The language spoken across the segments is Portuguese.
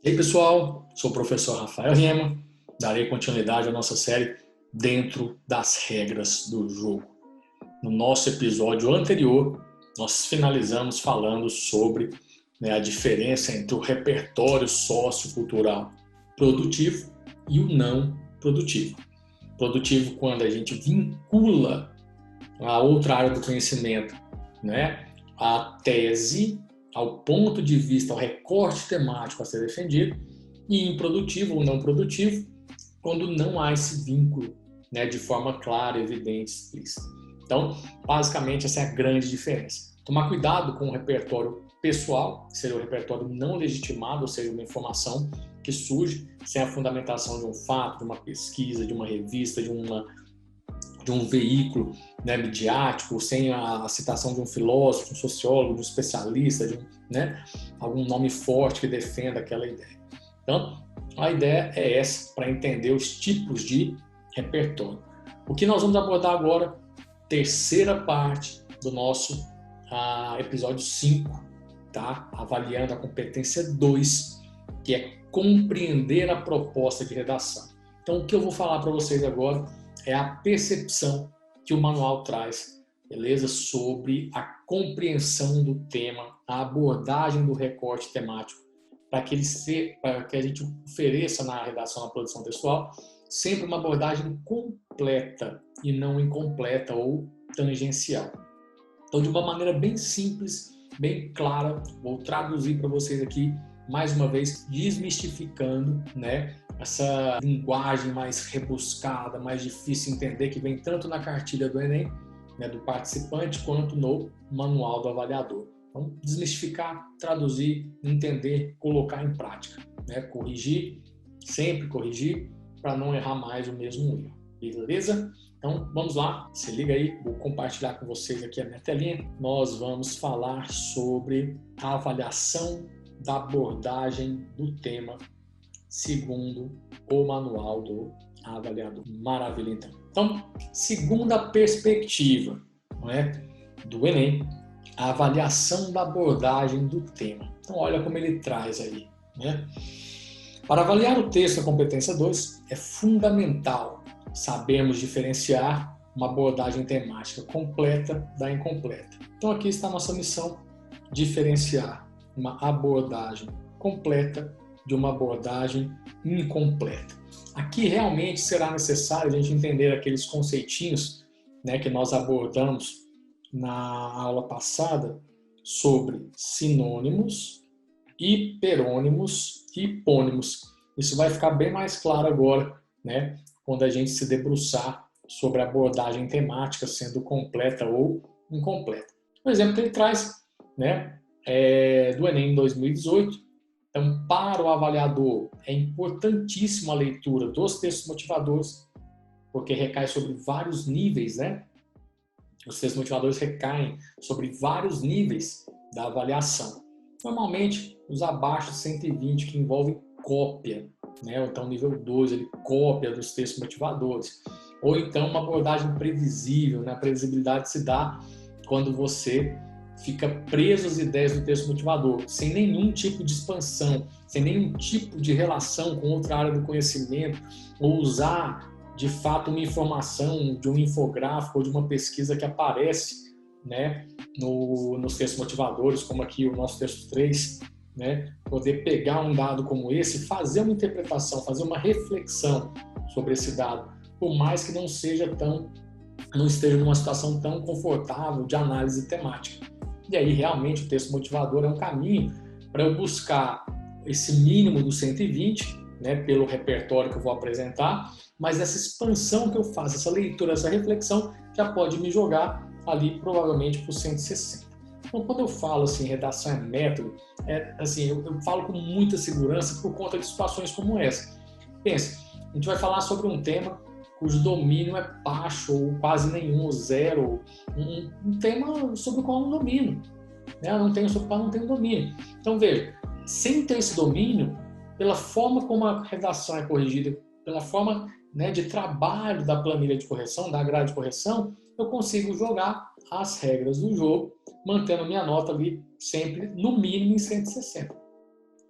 E aí, pessoal, sou o professor Rafael Rema, darei continuidade à nossa série Dentro das Regras do Jogo. No nosso episódio anterior, nós finalizamos falando sobre a diferença entre o repertório sociocultural produtivo e o não produtivo. Produtivo quando a gente vincula a outra área do conhecimento, a tese, ao ponto de vista, ao recorte temático a ser defendido, e improdutivo ou não produtivo, quando não há esse vínculo de forma clara, evidente, explícita. Então, basicamente, essa é a grande diferença. Tomar cuidado com o repertório pessoal, que seria o repertório não legitimado, ou seja, uma informação que surge sem a fundamentação de um fato, de uma pesquisa, de uma revista, de um veículo midiático, sem a citação de um filósofo, de um sociólogo, de um especialista, de algum nome forte que defenda aquela ideia. Então, a ideia é essa, para entender os tipos de repertório. O que nós vamos abordar agora, terceira parte do nosso episódio 5, tá? Avaliando a competência 2, que é compreender a proposta de redação. Então, o que eu vou falar para vocês agora é a percepção que o manual traz, beleza? Sobre a compreensão do tema, a abordagem do recorte temático, para que a gente ofereça na redação, na produção textual, sempre uma abordagem completa e não incompleta ou tangencial. Então, de uma maneira bem simples, bem clara, vou traduzir para vocês aqui, mais uma vez, desmistificando, essa linguagem mais rebuscada, mais difícil de entender, que vem tanto na cartilha do Enem, do participante, quanto no manual do avaliador. Então, desmistificar, traduzir, entender, colocar em prática. Corrigir, sempre corrigir, para não errar mais o mesmo erro. Beleza? Então, vamos lá, se liga aí, vou compartilhar com vocês aqui a minha telinha. Nós vamos falar sobre a avaliação da abordagem do tema segundo o manual do avaliador. Maravilha, então. Então, segunda perspectiva do Enem, a avaliação da abordagem do tema. Então, olha como ele traz aí. Para avaliar o texto da competência 2, é fundamental sabermos diferenciar uma abordagem temática completa da incompleta. Então, aqui está a nossa missão, diferenciar uma abordagem completa de uma abordagem incompleta. Aqui realmente será necessário a gente entender aqueles conceitinhos que nós abordamos na aula passada sobre sinônimos, hiperônimos e hipônimos. Isso vai ficar bem mais claro agora, quando a gente se debruçar sobre a abordagem temática sendo completa ou incompleta. O exemplo que ele traz do Enem 2018. Então, para o avaliador, é importantíssima a leitura dos textos motivadores, porque recai sobre vários níveis, Os textos motivadores recaem sobre vários níveis da avaliação. Normalmente, os abaixo de 120, que envolvem cópia, ou então nível 2, ele cópia dos textos motivadores. Ou então uma abordagem previsível, a previsibilidade se dá quando você fica preso às ideias do texto motivador, sem nenhum tipo de expansão, sem nenhum tipo de relação com outra área do conhecimento, ou usar, de fato, uma informação de um infográfico ou de uma pesquisa que aparece nos textos motivadores, como aqui o nosso texto 3, poder pegar um dado como esse, fazer uma interpretação, fazer uma reflexão sobre esse dado, por mais que não esteja numa situação tão confortável de análise temática. E aí, realmente, o texto motivador é um caminho para eu buscar esse mínimo do 120, pelo repertório que eu vou apresentar, mas essa expansão que eu faço, essa leitura, essa reflexão, já pode me jogar ali, provavelmente, para o 160. Então, quando eu falo assim, redação é método, eu falo com muita segurança por conta de situações como essa. Pense, a gente vai falar sobre um tema cujo domínio é baixo, ou quase nenhum, ou zero, um tema sobre o qual eu não domino, sobre o qual eu não tenho domínio. Então, veja, sem ter esse domínio, pela forma como a redação é corrigida, pela forma de trabalho da planilha de correção, da grade de correção, eu consigo jogar as regras do jogo, mantendo a minha nota ali sempre, no mínimo, em 160.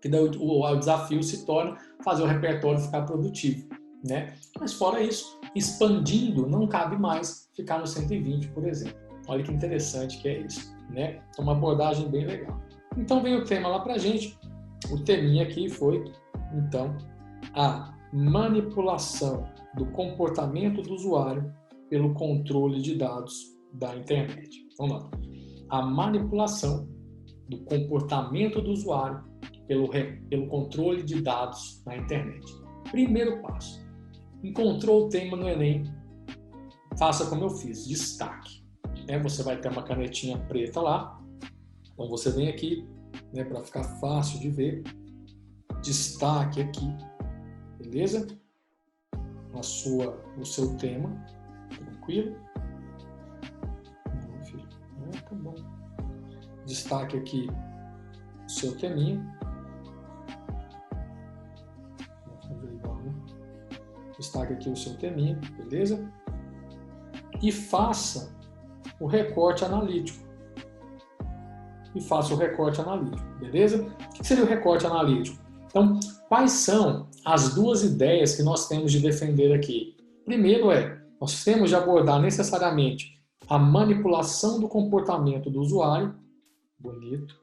que daí o desafio se torna fazer o repertório ficar produtivo, né? Mas fora isso, expandindo, não cabe mais ficar no 120, por exemplo. Olha que interessante que é isso, né? Então, uma abordagem bem legal. Então, vem o tema lá pra gente. O teminha aqui foi, então, a manipulação do comportamento do usuário pelo controle de dados da internet. Vamos lá. A manipulação do comportamento do usuário pelo controle de dados na internet. Primeiro passo. Encontrou o tema no Enem, faça como eu fiz, destaque. Você vai ter uma canetinha preta lá, então você vem aqui, para ficar fácil de ver, destaque aqui, beleza? O seu tema, tranquilo? Não, filho, tá bom. Destaque aqui o seu teminha. Vou fazer igual, né? Destaque aqui o seu teminha, beleza? E faça o recorte analítico. Beleza? O que seria o recorte analítico? Então, quais são as duas ideias que nós temos de defender aqui? Primeiro nós temos de abordar necessariamente a manipulação do comportamento do usuário, bonito,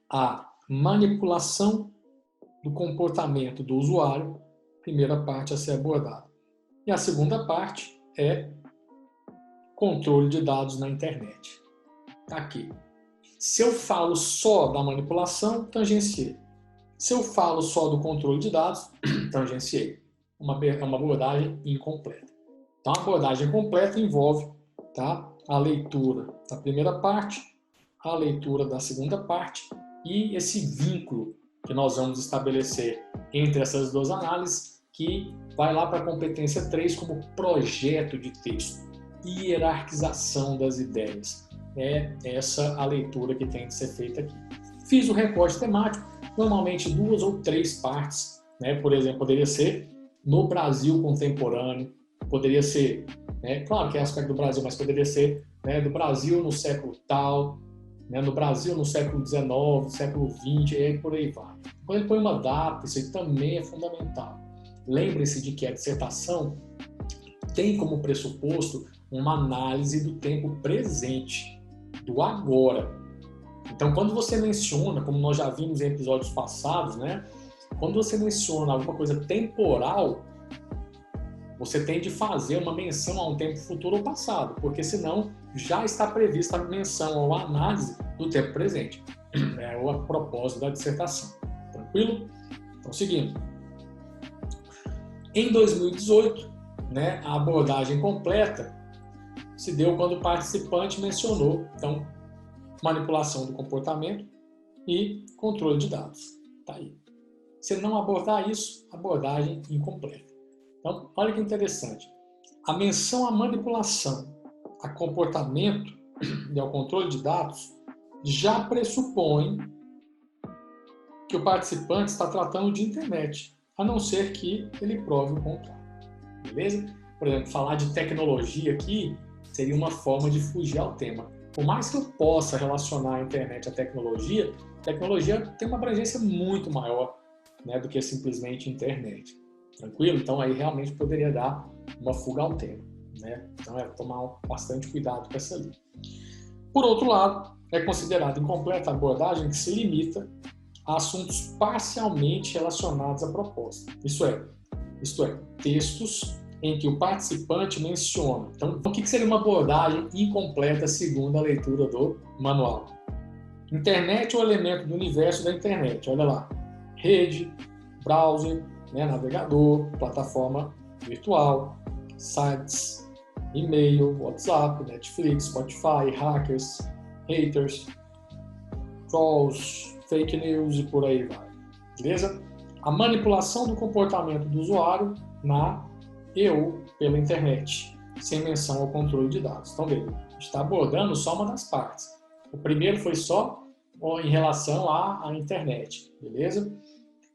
a manipulação do comportamento do usuário, primeira parte a ser abordada. E a segunda parte é controle de dados na internet. Aqui. Se eu falo só da manipulação, tangenciei. Se eu falo só do controle de dados, tangenciei. É uma abordagem incompleta. Então, a abordagem completa envolve, a leitura da primeira parte, a leitura da segunda parte e esse vínculo que nós vamos estabelecer entre essas duas análises, que vai lá para a competência 3 como projeto de texto, hierarquização das ideias. É essa a leitura que tem de ser feita aqui. Fiz o recorte temático, normalmente 2 ou 3 partes, por exemplo, poderia ser no Brasil contemporâneo, poderia ser, claro que é aspecto do Brasil, mas poderia ser do Brasil no século tal, no Brasil no século XIX, século XX, e aí por aí vai. Quando ele põe uma data, isso aí também é fundamental. Lembre-se de que a dissertação tem como pressuposto uma análise do tempo presente, do agora. Então, quando você menciona, como nós já vimos em episódios passados, quando você menciona alguma coisa temporal, você tem de fazer uma menção a um tempo futuro ou passado, porque senão já está prevista a menção ou a análise do tempo presente. É o propósito da dissertação. Tranquilo? Então, seguindo. Em 2018, a abordagem completa se deu quando o participante mencionou, então, manipulação do comportamento e controle de dados. Tá aí. Se não abordar isso, abordagem incompleta. Então, olha que interessante. A menção à manipulação, a comportamento e ao controle de dados já pressupõe que o participante está tratando de internet, a não ser que ele prove o contrário. Beleza? Por exemplo, falar de tecnologia aqui seria uma forma de fugir ao tema. Por mais que eu possa relacionar a internet à tecnologia tem uma abrangência muito maior do que simplesmente internet. Tranquilo? Então aí realmente poderia dar uma fuga ao tema. Então tomar bastante cuidado com essa linha. Por outro lado, é considerada incompleta a abordagem que se limita a assuntos parcialmente relacionados à proposta. Isto é, textos em que o participante menciona. Então, o que seria uma abordagem incompleta segundo a leitura do manual? Internet é um elemento do universo da internet. Olha lá. Rede, browser, navegador, plataforma virtual, sites, e-mail, WhatsApp, Netflix, Spotify, hackers, haters, trolls, fake news e por aí vai. Beleza? A manipulação do comportamento do usuário na pela internet, sem menção ao controle de dados. Então, veja, está abordando só uma das partes. O primeiro foi só em relação à internet, beleza?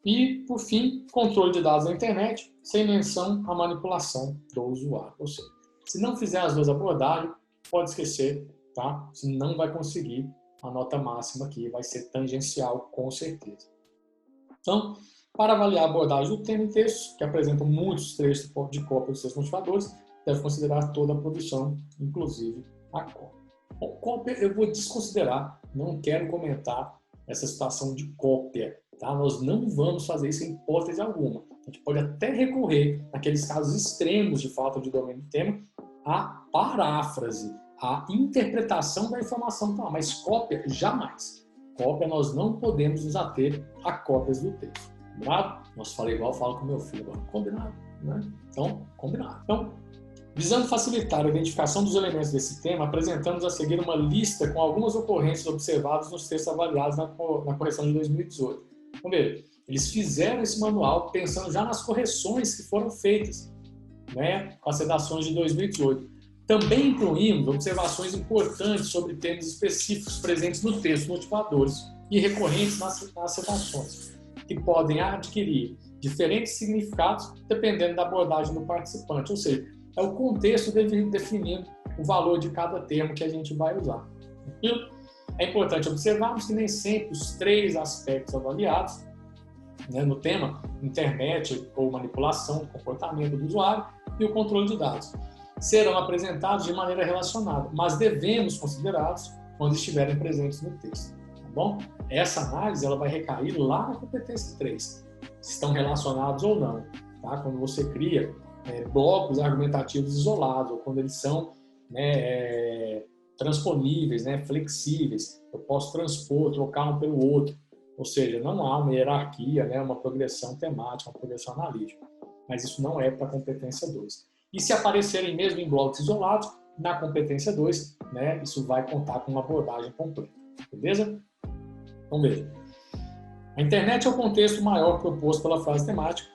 E, por fim, controle de dados na internet, sem menção à manipulação do usuário. Ou seja, se não fizer as duas abordagens, pode esquecer, tá? Você não vai conseguir a nota máxima aqui vai ser tangencial, com certeza. Então, para avaliar a abordagem do tema em textos, que apresentam muitos trechos de cópia dos seus motivadores, deve considerar toda a produção, inclusive a cópia. Bom, cópia eu vou desconsiderar, não quero comentar essa situação de cópia. Tá? Nós não vamos fazer isso em hipótese alguma. A gente pode até recorrer, naqueles casos extremos de falta de domínio do tema, à paráfrase, à interpretação da informação. Tá? Mas cópia, jamais. Cópia, nós não podemos nos ater a cópias do texto. Combinado? Nossa, falei igual eu falo com meu filho agora. Combinado, né? Então, combinado. Então, visando facilitar a identificação dos elementos desse tema, apresentamos a seguir uma lista com algumas ocorrências observadas nos textos avaliados na correção de 2018. Vamos ver, eles fizeram esse manual pensando já nas correções que foram feitas, né, com as redações de 2018. Também incluímos observações importantes sobre temas específicos presentes no texto, motivadores e recorrentes nas redações, que podem adquirir diferentes significados dependendo da abordagem do participante, ou seja, é o contexto definindo o valor de cada termo que a gente vai usar. É importante observarmos que nem sempre os 3 aspectos avaliados, né, no tema, internet ou manipulação do comportamento do usuário e o controle de dados, serão apresentados de maneira relacionada, mas devemos considerá-los quando estiverem presentes no texto. Tá bom? Essa análise ela vai recair lá na competência 3, se estão relacionados ou não. Tá? Quando você cria blocos argumentativos isolados, ou quando eles são, né, transponíveis, né, flexíveis, eu posso transpor, trocar um pelo outro, ou seja, não há uma hierarquia, né, uma progressão temática, uma progressão analítica, mas isso não é para a competência 2. E se aparecerem mesmo em blocos isolados, na competência 2, né, isso vai contar com uma abordagem completa, beleza? Então, veja. A internet é o contexto maior proposto pela frase temática,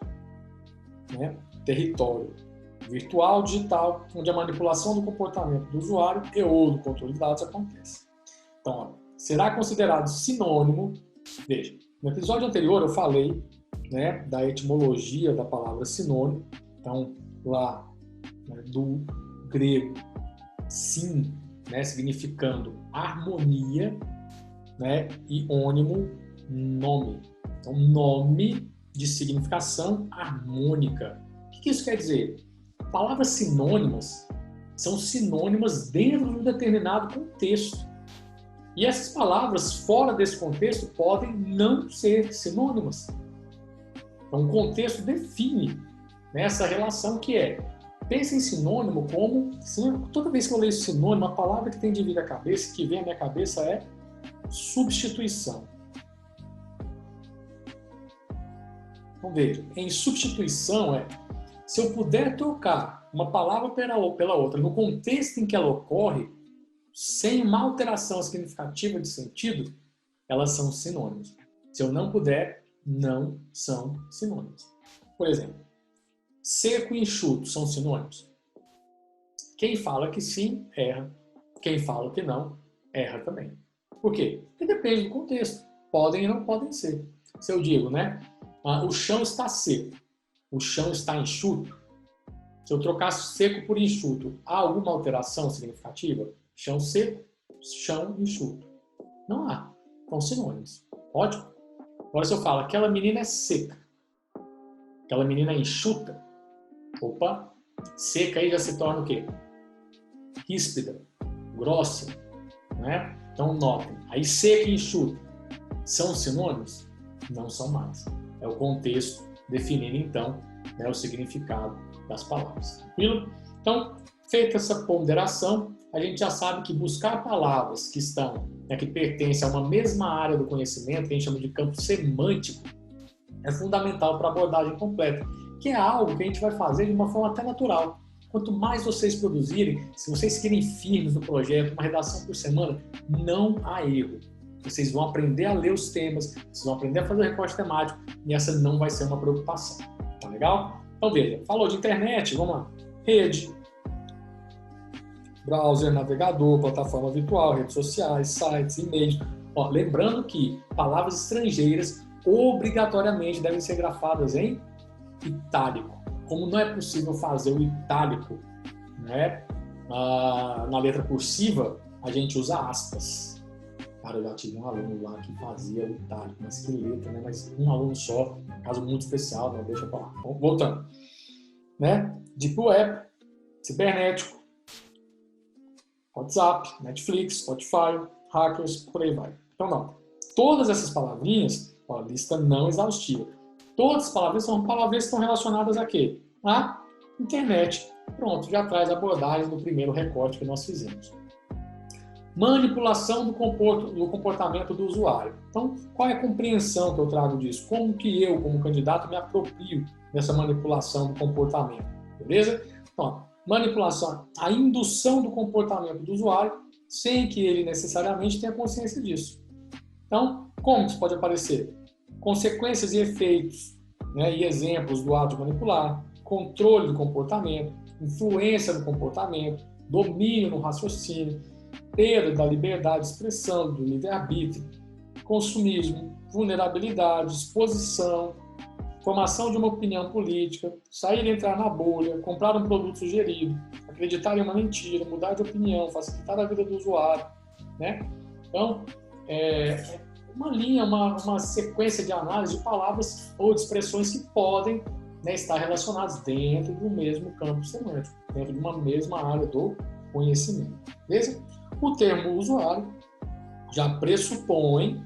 né? Território virtual, digital, onde a manipulação do comportamento do usuário e ou do controle de dados acontece. Então, ó, será considerado sinônimo. Veja, no episódio anterior eu falei, né, da etimologia da palavra sinônimo. Então, lá, né, do grego sim, né, significando harmonia, né, e ônimo, nome. Então, nome de significação harmônica. O que isso quer dizer? Palavras sinônimas são sinônimas dentro de um determinado contexto. E essas palavras fora desse contexto podem não ser sinônimas. Então, o contexto define, né, essa relação que é. Pensa em sinônimo como, toda vez que eu leio sinônimo, a palavra que tem de vir à cabeça, que vem à minha cabeça é substituição. Então, veja, em substituição se eu puder trocar uma palavra pela outra no contexto em que ela ocorre, sem uma alteração significativa de sentido, elas são sinônimos. Se eu não puder, não são sinônimos. Por exemplo, seco e enxuto são sinônimos? Quem fala que sim, erra. Quem fala que não, erra também. Por quê? Porque depende do contexto. Podem e não podem ser. Se eu digo, né? O chão está seco, o chão está enxuto. Se eu trocasse seco por enxuto, há alguma alteração significativa? Chão seco, chão enxuto. Não há. São sinônimos. Ótimo? Agora se eu falo, aquela menina é seca, aquela menina é enxuta, opa, seca aí já se torna o quê? Ríspida, grossa, né? Então notem, aí seca e enxuta são sinônimos? Não são mais. É o contexto definindo então, né, o significado das palavras. Tranquilo? Então, feita essa ponderação, a gente já sabe que buscar palavras que estão, né, que pertencem a uma mesma área do conhecimento, que a gente chama de campo semântico, é fundamental para a abordagem completa, que é algo que a gente vai fazer de uma forma até natural. Quanto mais vocês produzirem, se vocês seguirem firmes no projeto, uma redação por semana, não há erro. Vocês vão aprender a ler os temas, vocês vão aprender a fazer recorte temático, e essa não vai ser uma preocupação. Tá legal? Então veja, falou de internet, vamos lá. Rede, browser, navegador, plataforma virtual, redes sociais, sites, e-mails. Ó, lembrando que palavras estrangeiras obrigatoriamente devem ser grafadas em itálico. Como não é possível fazer o itálico, né, na letra cursiva, a gente usa aspas. Cara, eu já tive um aluno lá que fazia o itálico, mas que letra, né? Mas um aluno só, caso muito especial, né? Deixa pra lá. Voltando, né? Deep Web, cibernético, WhatsApp, Netflix, Spotify, hackers, por aí vai. Então, não. Todas essas palavrinhas, ó, lista não exaustiva. Todas as palavrinhas são palavrinhas que estão relacionadas a quê? A internet. Pronto, já traz a abordagem do primeiro recorte que nós fizemos. Manipulação do comportamento do usuário. Então, qual é a compreensão que eu trago disso? Como que eu, como candidato, me aproprio dessa manipulação do comportamento? Beleza? Então, manipulação, a indução do comportamento do usuário sem que ele necessariamente tenha consciência disso. Então, como isso pode aparecer? Consequências e efeitos, né, e exemplos do ato de manipular, controle do comportamento, influência no comportamento, domínio no raciocínio, perda da liberdade de expressão, do livre-arbítrio, consumismo, vulnerabilidade, exposição, formação de uma opinião política, sair e entrar na bolha, comprar um produto sugerido, acreditar em uma mentira, mudar de opinião, facilitar a vida do usuário, né? Então, uma linha, uma sequência de análise de palavras ou de expressões que podem, né, estar relacionadas dentro do mesmo campo semântico, dentro de uma mesma área do conhecimento. Beleza? O termo usuário já pressupõe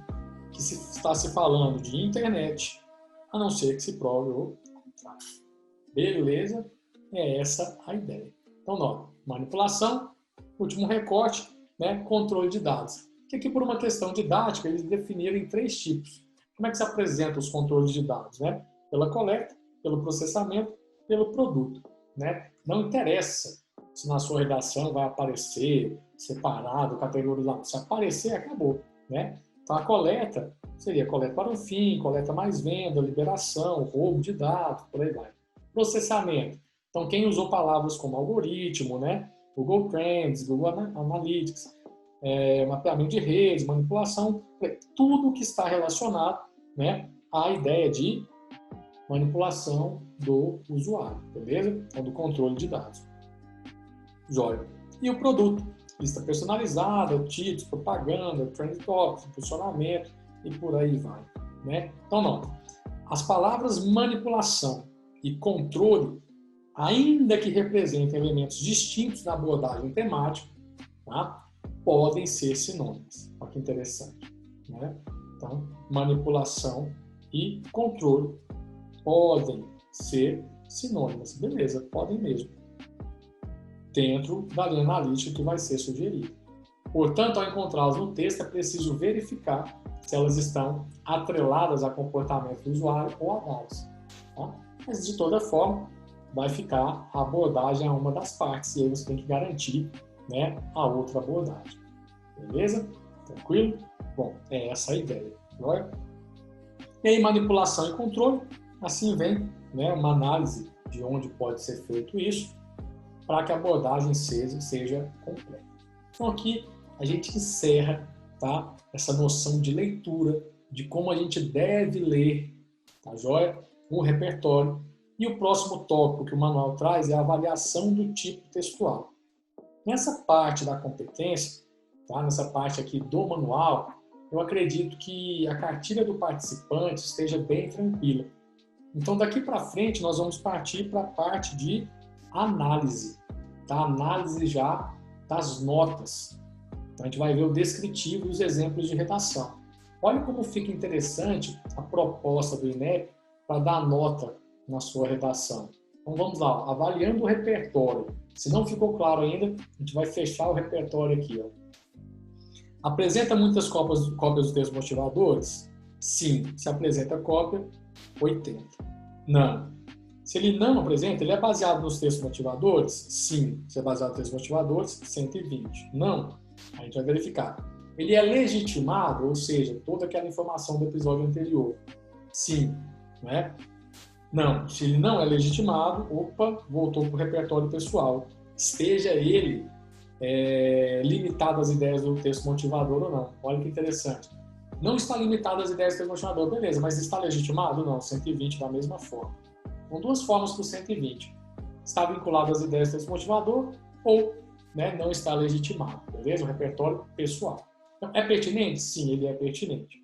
que está se falando de internet, a não ser que se prove o contrário. Beleza? É essa a ideia. Então, nota, manipulação, último recorte, né, controle de dados. Que aqui, por uma questão didática, eles definiram em 3 tipos. Como é que se apresentam os controles de dados? Né? Pela coleta, pelo processamento, pelo produto. Né? Não interessa se na sua redação vai aparecer separado, categorizado. Se aparecer, acabou. Né? Então, a coleta seria coleta para o fim, coleta mais venda, liberação, roubo de dados, por aí vai. Processamento. Então, quem usou palavras como algoritmo, né? Google Trends, Google Analytics, mapeamento de redes, manipulação, tudo que está relacionado, né, à ideia de manipulação do usuário, beleza? Então, do controle de dados. Jóia. E o produto? Lista personalizada, títulos, propaganda, trend topics, posicionamento e por aí vai. Né? Então, nota. As palavras manipulação e controle, ainda que representem elementos distintos na abordagem temática, tá, podem ser sinônimas. Olha que interessante. Né? Então, manipulação e controle podem ser sinônimas. Beleza, podem mesmo. Dentro da linha analítica que vai ser sugerida. Portanto, ao encontrá-las no texto, é preciso verificar se elas estão atreladas a comportamento do usuário ou análise. Tá? Mas, de toda forma, vai ficar a abordagem a uma das partes e aí você tem que garantir, né, a outra abordagem. Beleza? Tranquilo? Bom, é essa a ideia. Agora, e aí, manipulação e controle, assim vem, né, uma análise de onde pode ser feito isso, para que a abordagem seja completa. Então aqui a gente encerra, tá, essa noção de leitura, de como a gente deve ler, tá joia? Um repertório. E o próximo tópico que o manual traz é a avaliação do tipo textual. Nessa parte da competência, tá, nessa parte aqui do manual, eu acredito que a cartilha do participante esteja bem tranquila. Então daqui para frente nós vamos partir para a parte de análise, tá? Análise já das notas. Então, a gente vai ver o descritivo e os exemplos de redação. Olha como fica interessante a proposta do INEP para dar nota na sua redação. Então vamos lá, avaliando o repertório. Se não ficou claro ainda, a gente vai fechar o repertório aqui. Ó. Apresenta muitas cópias dos textos motivadores? Sim. Se apresenta cópia, 80. Não. Se ele não apresenta, ele é baseado nos textos motivadores? Sim. Se é baseado nos textos motivadores, 120. Não. A gente vai verificar. Ele é legitimado, ou seja, toda aquela informação do episódio anterior? Sim. Não é? Não. Se ele não é legitimado, opa, voltou para o repertório pessoal. Esteja ele limitado às ideias do texto motivador ou não. Olha que interessante. Não está limitado às ideias do texto motivador, beleza, mas está legitimado? Não. 120 da mesma forma. Com 2 formas para o 120. Está vinculado às ideias do texto motivador ou, né, não está legitimado, beleza? O repertório pessoal. Então, é pertinente? Sim, ele é pertinente.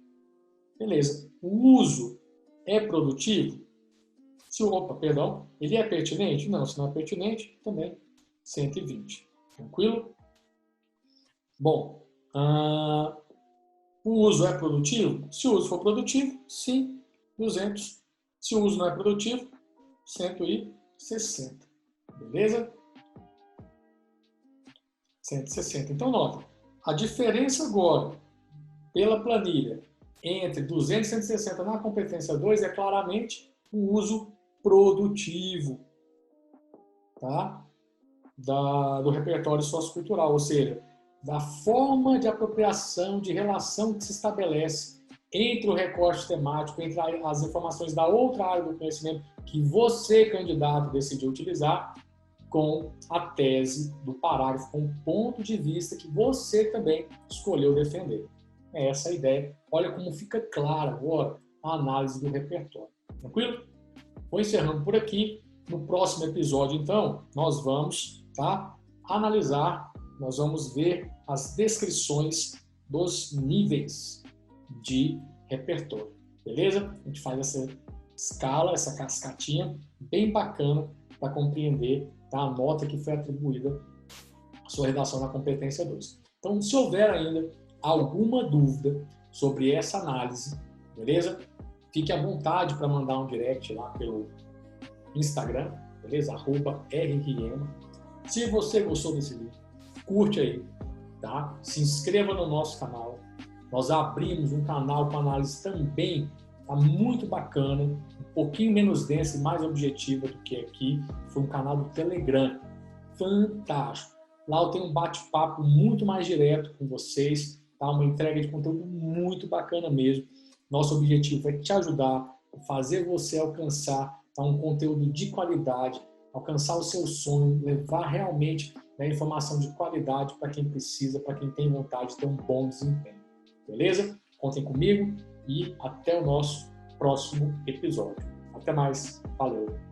Beleza. O uso é produtivo? Perdão, ele é pertinente? Não, se não é pertinente, também 120. Tranquilo? Bom, o uso é produtivo? Se o uso for produtivo, sim, 200. Se o uso não é produtivo, 160. Beleza? 160. Então, nota, a diferença agora, pela planilha, entre 200 e 160 na competência 2 é claramente o uso produtivo, tá? Do repertório sociocultural, ou seja, da forma de apropriação, de relação que se estabelece entre o recorte temático, entre as informações da outra área do conhecimento que você, candidato, decidiu utilizar, com a tese do parágrafo, com o ponto de vista que você também escolheu defender. É essa a ideia. Olha como fica clara agora a análise do repertório. Tranquilo? Vou encerrando por aqui. No próximo episódio, então, nós vamos analisar, nós vamos ver as descrições dos níveis de repertório. Beleza? A gente faz essa escala, essa cascatinha bem bacana para compreender a nota que foi atribuída à sua redação na competência 2. Então, se houver ainda alguma dúvida sobre essa análise, beleza? Fique à vontade para mandar um direct lá pelo Instagram, beleza? @rriema. Se você gostou desse vídeo, curte aí, tá? Se inscreva no nosso canal. Nós abrimos um canal com análise também, tá muito bacana, um pouquinho menos densa e mais objetiva do que aqui. Foi um canal do Telegram, fantástico. Lá eu tenho um bate-papo muito mais direto com vocês, tá? Uma entrega de conteúdo muito bacana mesmo. Nosso objetivo é te ajudar, fazer você alcançar um conteúdo de qualidade, alcançar o seu sonho, levar realmente informação de qualidade para quem precisa, para quem tem vontade de ter um bom desempenho. Beleza? Contem comigo e até o nosso próximo episódio. Até mais. Valeu!